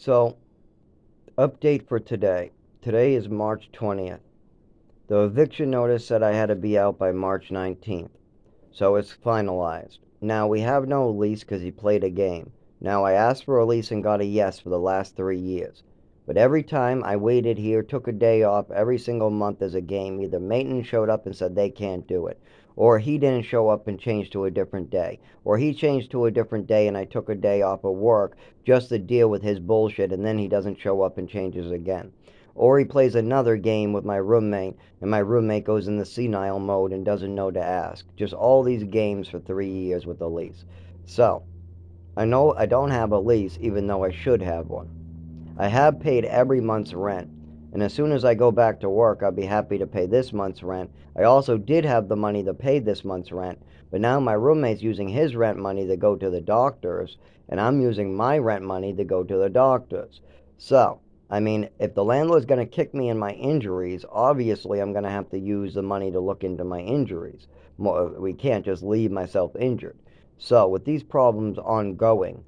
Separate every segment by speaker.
Speaker 1: So, update for today. Today is March 20th. The eviction notice said I had to be out by March 19th. So it's finalized. Now we have no lease because he played a game. Now I asked for a lease and got a yes for the last 3 years. But every time I waited here, took a day off every single month as a game, either maintenance showed up and said they can't do it, or he didn't show up and changed to a different day, or he changed to a different day and I took a day off of work just to deal with his bullshit, and then he doesn't show up and changes again. Or he plays another game with my roommate, and my roommate goes in the senile mode and doesn't know to ask. Just all these games for 3 years with a lease. So, I know I don't have a lease, even though I should have one. I have paid every month's rent, and as soon as I go back to work, I'll be happy to pay this month's rent. I also did have the money to pay this month's rent, but now my roommate's using his rent money to go to the doctors, and I'm using my rent money to go to the doctors. So, I mean, if the landlord's going to kick me in my injuries, obviously I'm going to have to use the money to look into my injuries. We can't just leave myself injured. So, with these problems ongoing,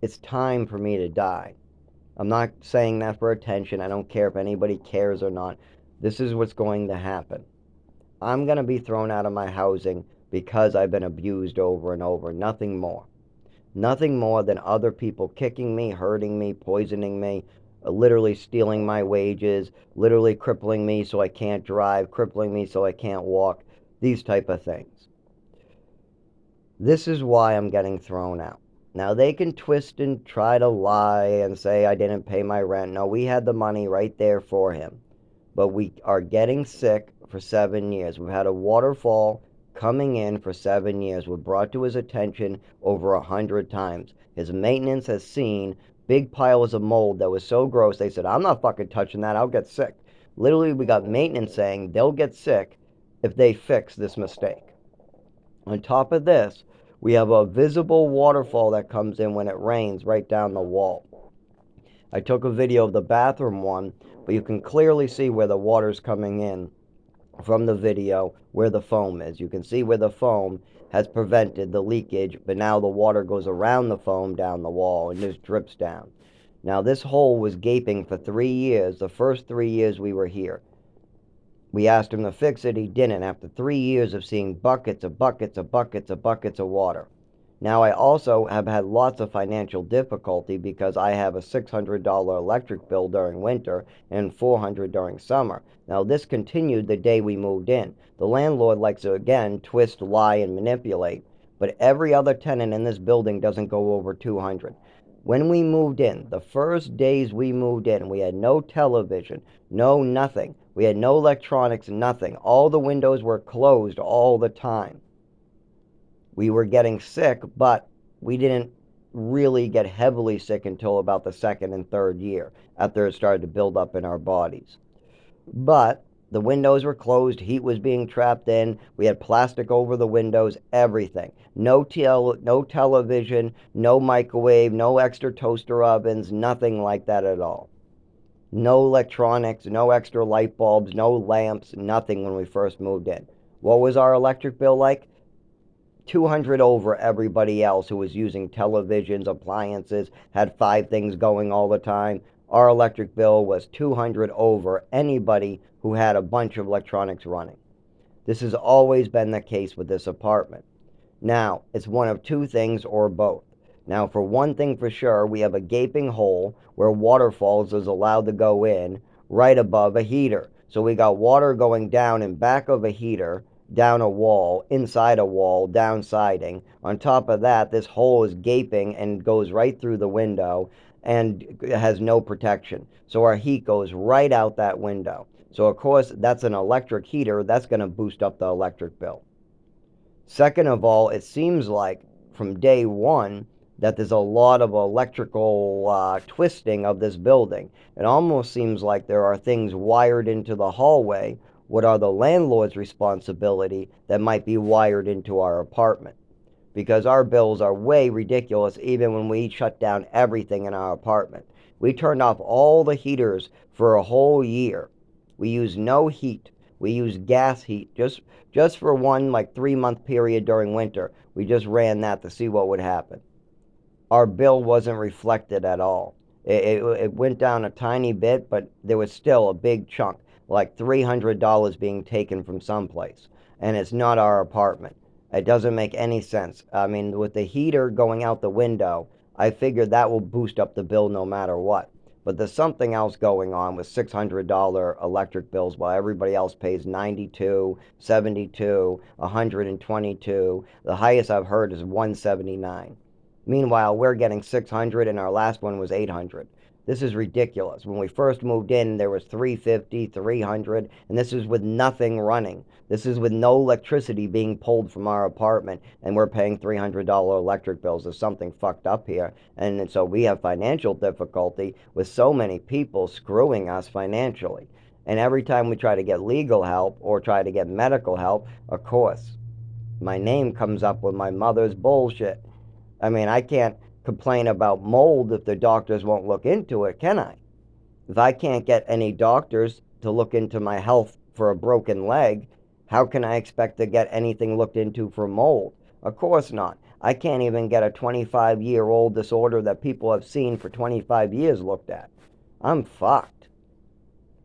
Speaker 1: it's time for me to die. I'm not saying that for attention. I don't care if anybody cares or not. This is what's going to happen. I'm going to be thrown out of my housing because I've been abused over and over. Nothing more. Nothing more than other people kicking me, hurting me, poisoning me, literally stealing my wages, literally crippling me so I can't drive, crippling me so I can't walk, these type of things. This is why I'm getting thrown out. Now they can twist and try to lie and say I didn't pay my rent. No, we had the money right there for him. But we are getting sick for 7 years. We've had a waterfall coming in for 7 years. We're brought to his attention over 100 times. His maintenance has seen big piles of mold that was so gross they said, I'm not fucking touching that, I'll get sick. Literally, we got maintenance saying they'll get sick if they fix this mistake. On top of this, we have a visible waterfall that comes in when it rains right down the wall. I took a video of the bathroom one, but you can clearly see where the water's coming in from the video where the foam is. You can see where the foam has prevented the leakage, but now the water goes around the foam down the wall and just drips down. Now this hole was gaping for 3 years, the first 3 years we were here. We asked him to fix it, he didn't, after 3 years of seeing buckets of buckets of buckets of buckets of water. Now I also have had lots of financial difficulty because I have a $600 electric bill during winter and $400 during summer. Now this continued the day we moved in. The landlord likes to again twist, lie, and manipulate, but every other tenant in this building doesn't go over 200. When we moved in, the first days we moved in, we had no television, no nothing. We had no electronics, nothing. All the windows were closed all the time. We were getting sick, but we didn't really get heavily sick until about the second and third year after it started to build up in our bodies. But the windows were closed, heat was being trapped in, we had plastic over the windows, everything. No television, no microwave, no extra toaster ovens, nothing like that at all. No electronics, no extra light bulbs, no lamps, nothing when we first moved in. What was our electric bill like? 200 over everybody else who was using televisions, appliances, had 5 things going all the time. Our electric bill was 200 over anybody who had a bunch of electronics running. This has always been the case with this apartment. Now, it's one of two things or both. Now, for one thing for sure, we have a gaping hole where waterfalls is allowed to go in right above a heater. So we got water going down in back of a heater, down a wall, inside a wall, down siding. On top of that, this hole is gaping and goes right through the window and has no protection. So our heat goes right out that window. So of course, that's an electric heater. That's going to boost up the electric bill. Second of all, it seems like from day one that there's a lot of electrical twisting of this building. It almost seems like there are things wired into the hallway, what are the landlord's responsibility, that might be wired into our apartment. Because our bills are way ridiculous even when we shut down everything in our apartment. We turned off all the heaters for a whole year. We use no heat. We use gas heat just for one like 3 month period during winter. We just ran that to see what would happen. Our bill wasn't reflected at all. It went down a tiny bit, but there was still a big chunk, like $300 being taken from someplace. And it's not our apartment. It doesn't make any sense. I mean, with the heater going out the window, I figured that will boost up the bill no matter what. But there's something else going on with $600 electric bills while everybody else pays 92, 72, 122. The highest I've heard is 179. Meanwhile, we're getting 600 and our last one was 800. This is ridiculous. When we first moved in, there was 350, 300, and this is with nothing running. This is with no electricity being pulled from our apartment, and we're paying $300 electric bills. There's something fucked up here. And so we have financial difficulty with so many people screwing us financially. And every time we try to get legal help or try to get medical help, of course, my name comes up with my mother's bullshit. I mean, I can't complain about mold if the doctors won't look into it, can I? If I can't get any doctors to look into my health for a broken leg, how can I expect to get anything looked into for mold? Of course not. I can't even get a 25-year-old disorder that people have seen for 25 years looked at. I'm fucked.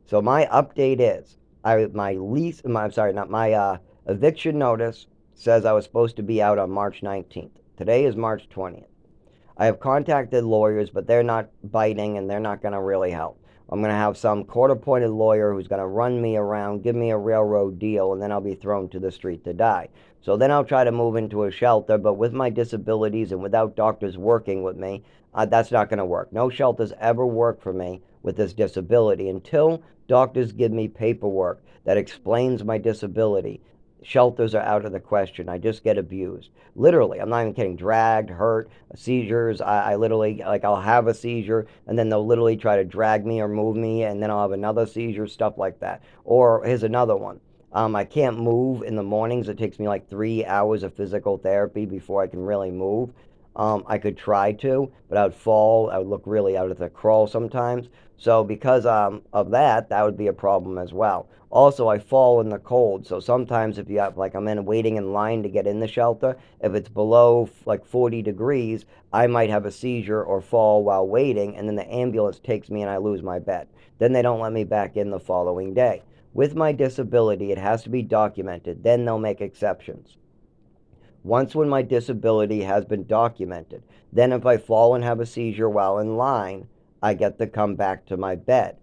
Speaker 1: So my update is, my eviction notice says I was supposed to be out on March 19th. Today is March 20th. I have contacted lawyers, but they're not biting and they're not going to really help. I'm going to have some court-appointed lawyer who's going to run me around, give me a railroad deal, and then I'll be thrown to the street to die. So then I'll try to move into a shelter, but with my disabilities and without doctors working with me, that's not going to work. No shelters ever work for me with this disability until doctors give me paperwork that explains my disability. Shelters are out of the question. I just get abused. Literally, I'm not even kidding. Dragged, hurt, seizures. I literally, like, I'll have a seizure and then they'll literally try to drag me or move me and then I'll have another seizure, stuff like that. Or here's another one. I can't move in the mornings. It takes me like 3 hours of physical therapy before I can really move. I could try to, but I would fall. I would look really out of the crawl sometimes. So because of that, that would be a problem as well. Also, I fall in the cold. So sometimes if you have, like, I'm waiting in line to get in the shelter, if it's below like 40 degrees, I might have a seizure or fall while waiting, and then the ambulance takes me and I lose my bed. Then they don't let me back in the following day. With my disability, it has to be documented. Then they'll make exceptions. Once when my disability has been documented, then if I fall and have a seizure while in line, I get to come back to my bed.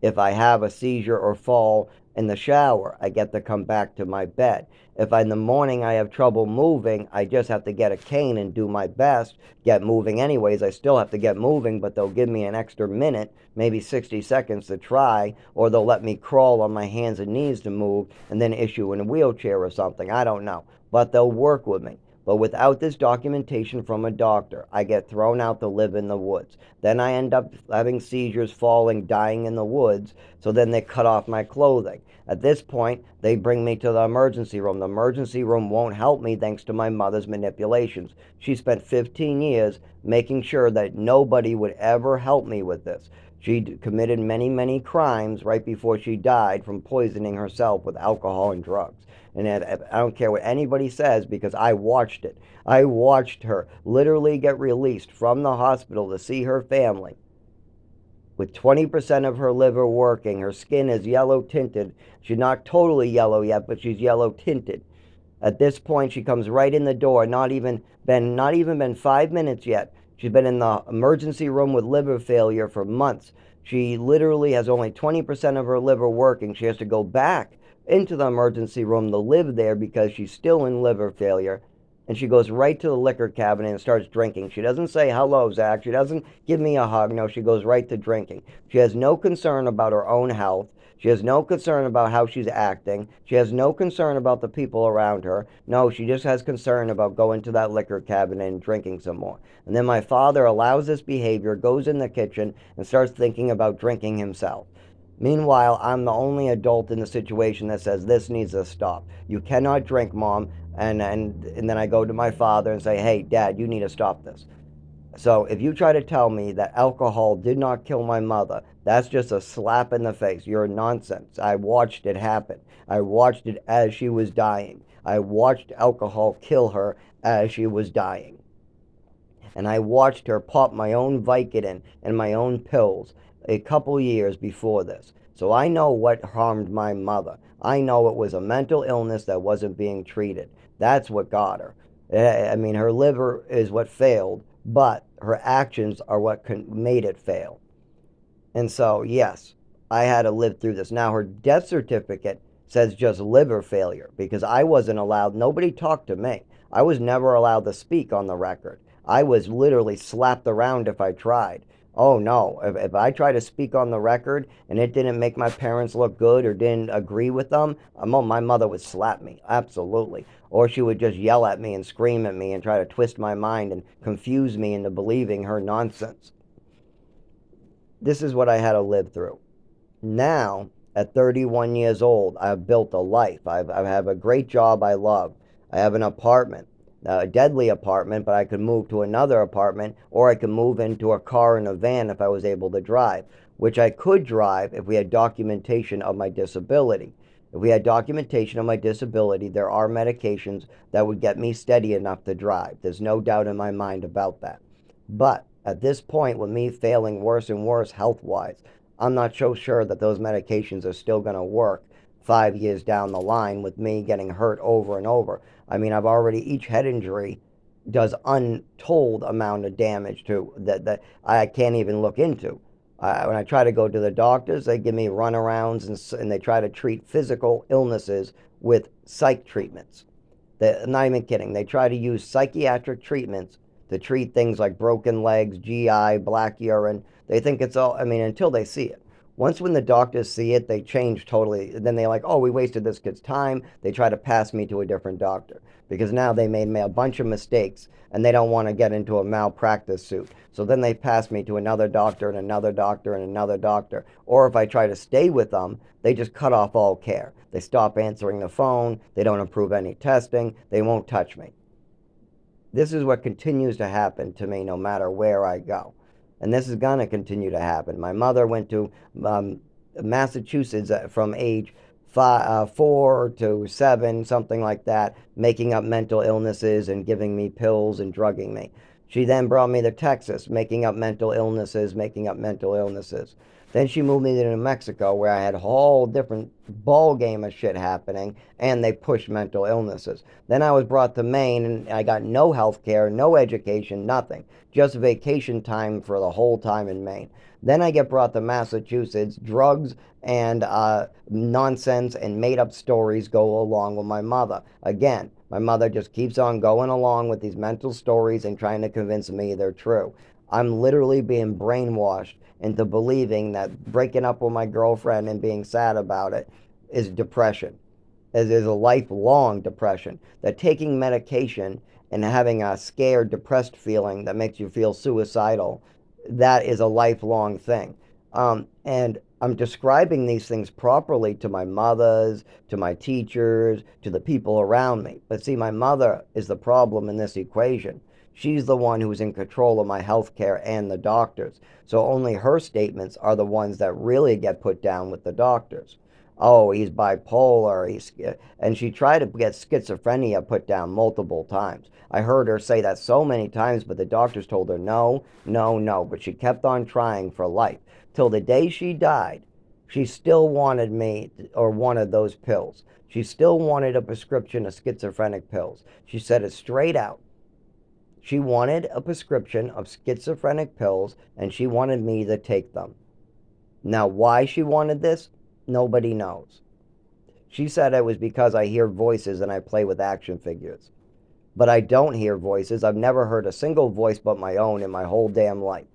Speaker 1: If I have a seizure or fall in the shower, I get to come back to my bed. If in the morning I have trouble moving, I just have to get a cane and do my best, get moving anyways. I still have to get moving, but they'll give me an extra minute, maybe 60 seconds to try, or they'll let me crawl on my hands and knees to move and then issue in a wheelchair or something. I don't know. But they'll work with me. But without this documentation from a doctor, I get thrown out to live in the woods. Then I end up having seizures, falling, dying in the woods. So then they cut off my clothing. At this point, they bring me to the emergency room. The emergency room won't help me thanks to my mother's manipulations. She spent 15 years making sure that nobody would ever help me with this. She committed many, many crimes right before she died from poisoning herself with alcohol and drugs. And I don't care what anybody says because I watched it. I watched her literally get released from the hospital to see her family with 20% of her liver working. Her skin is yellow tinted. She's not totally yellow yet, but she's yellow tinted. At this point, she comes right in the door. Not even been 5 minutes yet. She's been in the emergency room with liver failure for months. She literally has only 20% of her liver working. She has to go back into the emergency room to live there because she's still in liver failure. And she goes right to the liquor cabinet and starts drinking. She doesn't say, hello, Zach. She doesn't give me a hug. No, she goes right to drinking. She has no concern about her own health. She has no concern about how she's acting. She has no concern about the people around her. No, she just has concern about going to that liquor cabinet and drinking some more. And then my father allows this behavior, goes in the kitchen, and starts thinking about drinking himself. Meanwhile, I'm the only adult in the situation that says this needs to stop. You cannot drink, Mom. And then I go to my father and say, hey, Dad, you need to stop this. So if you try to tell me that alcohol did not kill my mother, that's just a slap in the face. You're nonsense. I watched it happen. I watched it as she was dying. I watched alcohol kill her as she was dying. and I watched her pop my own Vicodin and my own pills a couple years before this. So I know what harmed my mother. I know it was a mental illness that wasn't being treated. That's what got her. I mean, her liver is what failed, but her actions are what made it fail. And so, yes, I had to live through this. Now, her death certificate says just liver failure because I wasn't allowed, nobody talked to me. I was never allowed to speak on the record. I was literally slapped around if I tried. Oh no, if I try to speak on the record and it didn't make my parents look good or didn't agree with them, my mother would slap me, absolutely. Or she would just yell at me and scream at me and try to twist my mind and confuse me into believing her nonsense. This is what I had to live through. Now, at 31 years old, I've built a life. I have a great job I love. I have an apartment, a deadly apartment, but I could move to another apartment or I could move into a car and a van if I was able to drive, which I could drive if we had documentation of my disability. If we had documentation of my disability, there are medications that would get me steady enough to drive. There's no doubt in my mind about that. But at this point, with me failing worse and worse health wise, I'm not so sure that those medications are still going to work 5 years down the line with me getting hurt over and over. I mean, I've already, each head injury does untold amount of damage to that I can't even look into. When I try to go to the doctors, they give me runarounds and they try to treat physical illnesses with psych treatments. I'm not even kidding. They try to use psychiatric treatments to treat things like broken legs, GI, black urine. They think it's all, I mean, until they see it. Once when the doctors see it, they change totally. Then they're like, oh, we wasted this kid's time. They try to pass me to a different doctor because now they made me a bunch of mistakes and they don't want to get into a malpractice suit. So then they pass me to another doctor and another doctor and another doctor. Or if I try to stay with them, they just cut off all care. They stop answering the phone. They don't approve any testing. They won't touch me. This is what continues to happen to me no matter where I go. And this is going to continue to happen. My mother went to Massachusetts from age 4 to 7, something like that, making up mental illnesses and giving me pills and drugging me. She then brought me to Texas, making up mental illnesses, making up mental illnesses. Then she moved me to New Mexico, where I had a whole different ball game of shit happening, and they pushed mental illnesses. Then I was brought to Maine, and I got no health care, no education, nothing. Just vacation time for the whole time in Maine. Then I get brought to Massachusetts. Drugs and nonsense and made up stories go along with my mother. Again, my mother just keeps on going along with these mental stories and trying to convince me they're true. I'm literally being brainwashed into believing that breaking up with my girlfriend and being sad about it is depression. It is a lifelong depression. That taking medication and having a scared, depressed feeling that makes you feel suicidal, that is a lifelong thing. And I'm describing these things properly to my mothers, to my teachers, to the people around me. But see, my mother is the problem in this equation. She's the one who's in control of my health care and the doctors. So only her statements are the ones that really get put down with the doctors. Oh, he's bipolar. And she tried to get schizophrenia put down multiple times. I heard her say that so many times, but the doctors told her no, no, no. But she kept on trying for life. Till the day she died, she still wanted me or wanted those pills. She still wanted a prescription of schizophrenic pills. She said it straight out. She wanted a prescription of schizophrenic pills and she wanted me to take them. Now, why she wanted this, nobody knows. She said it was because I hear voices and I play with action figures. But I don't hear voices. I've never heard a single voice but my own in my whole damn life.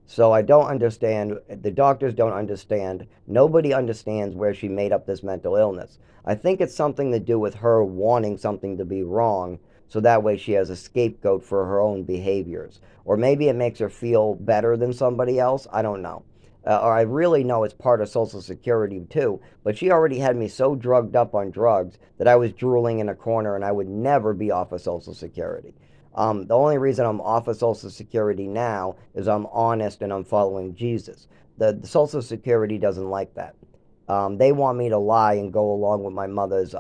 Speaker 1: So I don't understand. The doctors don't understand. Nobody understands where she made up this mental illness. I think it's something to do with her wanting something to be wrong so that way she has a scapegoat for her own behaviors. Or maybe it makes her feel better than somebody else. I don't know. Or I really know it's part of Social Security too, but she already had me so drugged up on drugs that I was drooling in a corner and I would never be off of Social Security. The only reason I'm off of Social Security now is I'm honest and I'm following Jesus. The Social Security doesn't like that. They want me to lie and go along with my mother's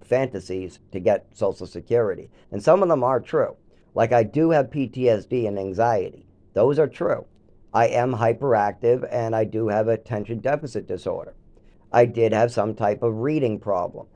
Speaker 1: fantasies to get Social Security. And some of them are true. Like, I do have PTSD and anxiety. Those are true. I am hyperactive and I do have attention deficit disorder. I did have some type of reading problem,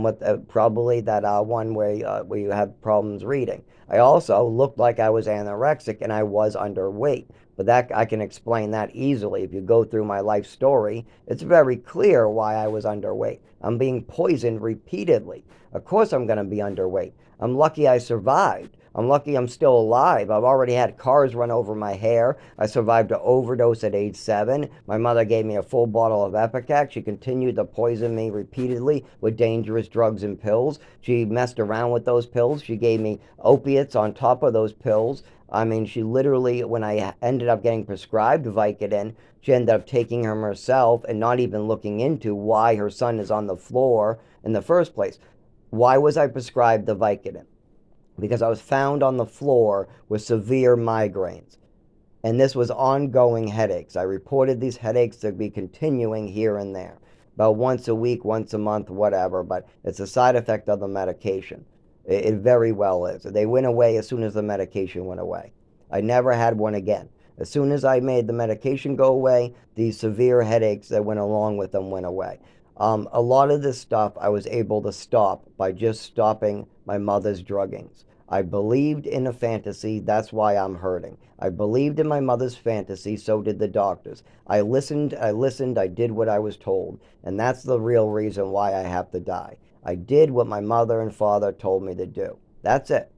Speaker 1: with probably that one where you have problems reading. I also looked like I was anorexic and I was underweight, but that I can explain that easily. If you go through my life story, it's very clear why I was underweight. I'm being poisoned repeatedly. Of course, I'm going to be underweight. I'm lucky I survived. I'm lucky I'm still alive. I've already had cars run over my hair. I survived an overdose at age 7. My mother gave me a full bottle of Epicac. She continued to poison me repeatedly with dangerous drugs and pills. She messed around with those pills. She gave me opiates on top of those pills. I mean, she literally, when I ended up getting prescribed Vicodin, she ended up taking him herself and not even looking into why her son is on the floor in the first place. Why was I prescribed the Vicodin? Because I was found on the floor with severe migraines. And this was ongoing headaches. I reported these headaches to be continuing here and there, about once a week, once a month, whatever, but it's a side effect of the medication. It very well is. They went away as soon as the medication went away. I never had one again. As soon as I made the medication go away, these severe headaches that went along with them went away. A lot of this stuff I was able to stop by just stopping my mother's druggings. I believed in a fantasy, that's why I'm hurting. I believed in my mother's fantasy, so did the doctors. I listened, I did what I was told, and that's the real reason why I have to die. I did what my mother and father told me to do. That's it.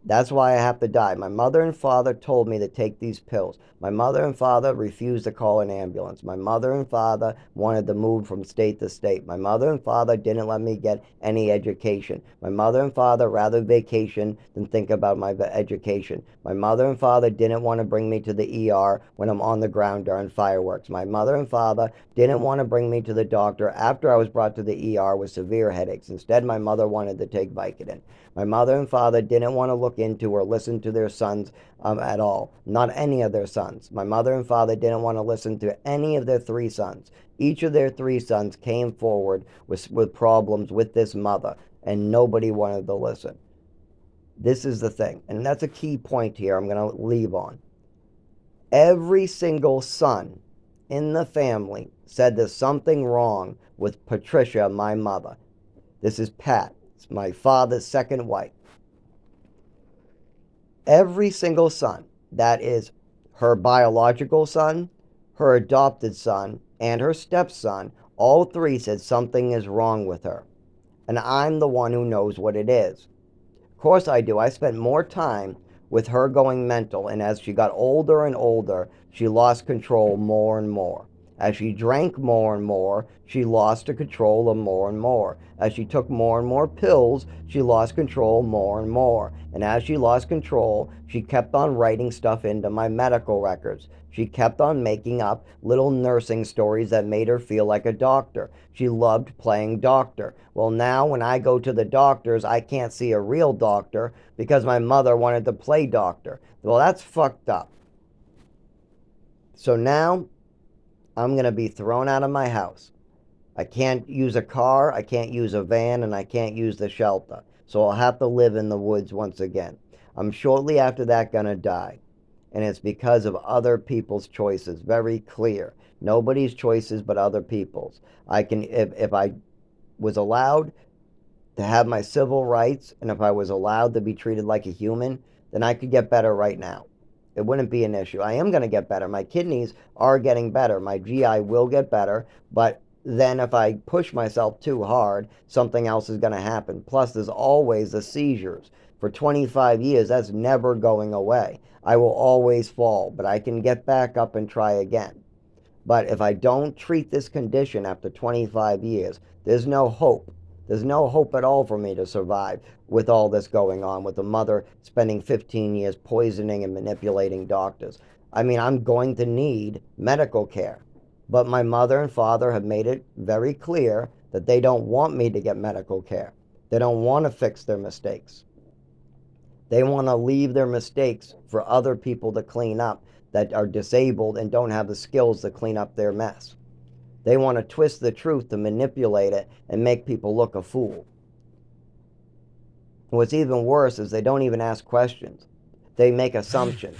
Speaker 1: That's why I have to die. My mother and father told me to take these pills. My mother and father refused to call an ambulance. My mother and father wanted to move from state to state. My mother and father didn't let me get any education. My mother and father rather vacation than think about my education. My mother and father didn't want to bring me to the ER when I'm on the ground during fireworks. My mother and father didn't want to bring me to the doctor after I was brought to the ER with severe headaches. Instead, my mother wanted to take Vicodin. My mother and father didn't want to look into or listen to their sons at all. Not any of their sons. My mother and father didn't want to listen to any of their 3 sons. Each of their 3 sons came forward with problems with this mother, and nobody wanted to listen. This is the thing, and that's a key point here I'm going to leave on. Every single son in the family said there's something wrong with Patricia, my mother. This is Pat. It's my father's second wife. Every single son, that is her biological son, her adopted son, and her stepson, all 3 said something is wrong with her. And I'm the one who knows what it is. Of course I do. I spent more time with her going mental, and as she got older and older, she lost control more and more. As she drank more and more, she lost the control of more and more. As she took more and more pills, she lost control more and more. And as she lost control, she kept on writing stuff into my medical records. She kept on making up little nursing stories that made her feel like a doctor. She loved playing doctor. Well, now when I go to the doctors, I can't see a real doctor because my mother wanted to play doctor. Well, that's fucked up. So now I'm going to be thrown out of my house. I can't use a car, I can't use a van, and I can't use the shelter. So I'll have to live in the woods once again. I'm shortly after that going to die. And it's because of other people's choices. Very clear. Nobody's choices but other people's. If I was allowed to have my civil rights, and if I was allowed to be treated like a human, then I could get better right now. It wouldn't be an issue. I am going to get better. My kidneys are getting better. My GI will get better, but then if I push myself too hard, something else is going to happen. Plus, there's always the seizures. For 25 years, that's never going away. I will always fall, but I can get back up and try again. But if I don't treat this condition after 25 years, there's no hope. There's no hope at all for me to survive with all this going on, with the mother spending 15 years poisoning and manipulating doctors. I mean, I'm going to need medical care. But my mother and father have made it very clear that they don't want me to get medical care. They don't want to fix their mistakes. They want to leave their mistakes for other people to clean up that are disabled and don't have the skills to clean up their mess. They want to twist the truth to manipulate it and make people look a fool. What's even worse is they don't even ask questions. They make assumptions.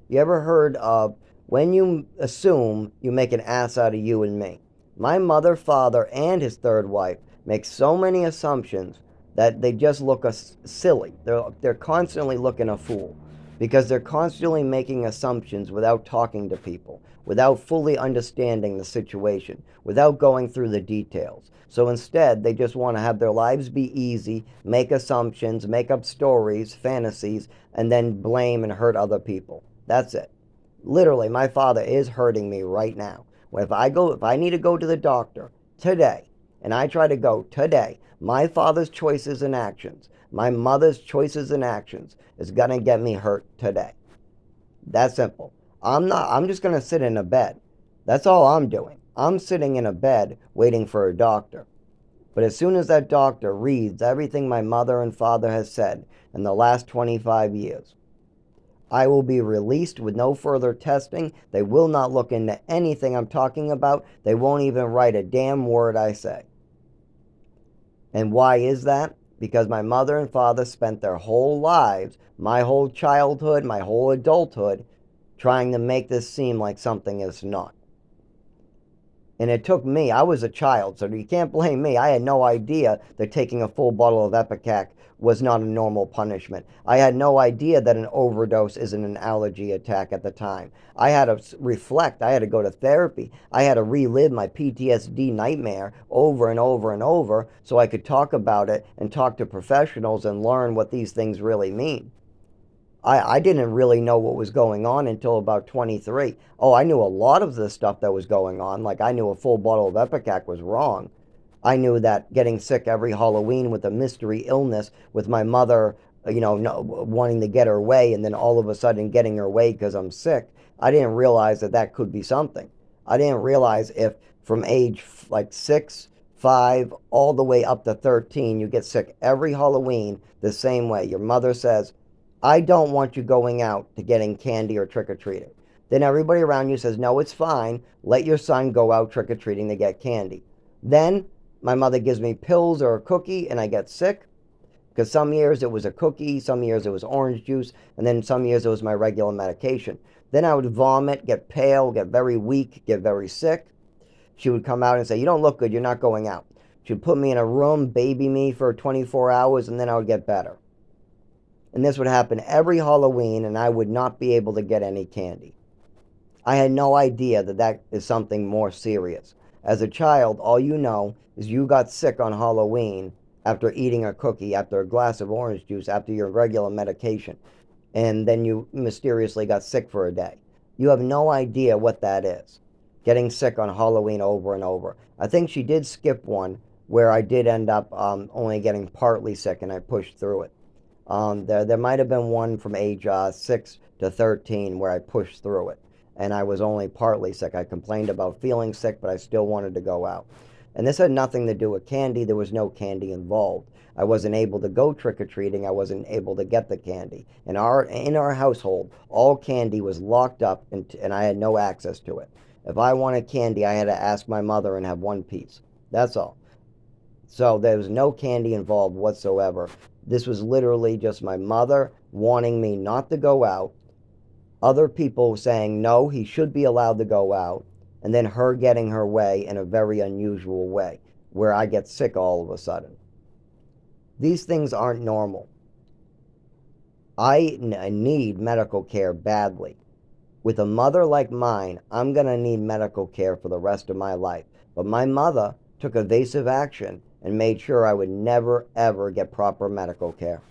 Speaker 1: You ever heard of when you assume, you make an ass out of you and me? My mother, father, and his third wife make so many assumptions that they just look silly. They're constantly looking a fool because they're constantly making assumptions without talking to people, without fully understanding the situation, without going through the details. So instead, they just want to have their lives be easy, make assumptions, make up stories, fantasies, and then blame and hurt other people. That's it. Literally, my father is hurting me right now. If I need to go to the doctor today, and I try to go today, my father's choices and actions, my mother's choices and actions is gonna get me hurt today. That's simple. I'm just gonna sit in a bed. That's all I'm doing. I'm sitting in a bed waiting for a doctor. But as soon as that doctor reads everything my mother and father has said in the last 25 years, I will be released with no further testing. They will not look into anything I'm talking about. They won't even write a damn word I say. And why is that? Because my mother and father spent their whole lives, my whole childhood, my whole adulthood, trying to make this seem like something it's not. And it took me, I was a child, so you can't blame me. I had no idea that taking a full bottle of Ipecac was not a normal punishment. I had no idea that an overdose isn't an allergy attack at the time. I had to reflect. I had to go to therapy. I had to relive my PTSD nightmare over and over and over so I could talk about it and talk to professionals and learn what these things really mean. I didn't really know what was going on until about 23. Oh, I knew a lot of the stuff that was going on. Like, I knew a full bottle of Ipecac was wrong. I knew that getting sick every Halloween with a mystery illness, with my mother, no, wanting to get her way, and then all of a sudden getting her way because I'm sick. I didn't realize that that could be something. I didn't realize if from age like 6, 5, all the way up to 13, you get sick every Halloween the same way. Your mother says, I don't want you going out to getting candy or trick or treating. Then everybody around you says, no, it's fine. Let your son go out trick or treating to get candy. Then my mother gives me pills or a cookie and I get sick. Because some years it was a cookie, some years it was orange juice, and then some years it was my regular medication. Then I would vomit, get pale, get very weak, get very sick. She would come out and say, you don't look good, you're not going out. She would put me in a room, baby me for 24 hours, and then I would get better. And this would happen every Halloween, and I would not be able to get any candy. I had no idea that that is something more serious. As a child, all you know is you got sick on Halloween after eating a cookie, after a glass of orange juice, after your regular medication, and then you mysteriously got sick for a day. You have no idea what that is. Getting sick on Halloween over and over. I think she did skip one where I did end up only getting partly sick and I pushed through it. There might have been one from age 6 to 13 where I pushed through it, and I was only partly sick. I complained about feeling sick, but I still wanted to go out. And this had nothing to do with candy. There was no candy involved. I wasn't able to go trick or treating. I wasn't able to get the candy. In our household, all candy was locked up, and I had no access to it. If I wanted candy, I had to ask my mother and have one piece. That's all. So there was no candy involved whatsoever. This was literally just my mother wanting me not to go out, other people saying no, he should be allowed to go out, and then her getting her way in a very unusual way where I get sick all of a sudden. These things aren't normal. I need medical care badly. With a mother like mine, I'm going to need medical care for the rest of my life. But my mother took evasive action and made sure I would never, ever get proper medical care.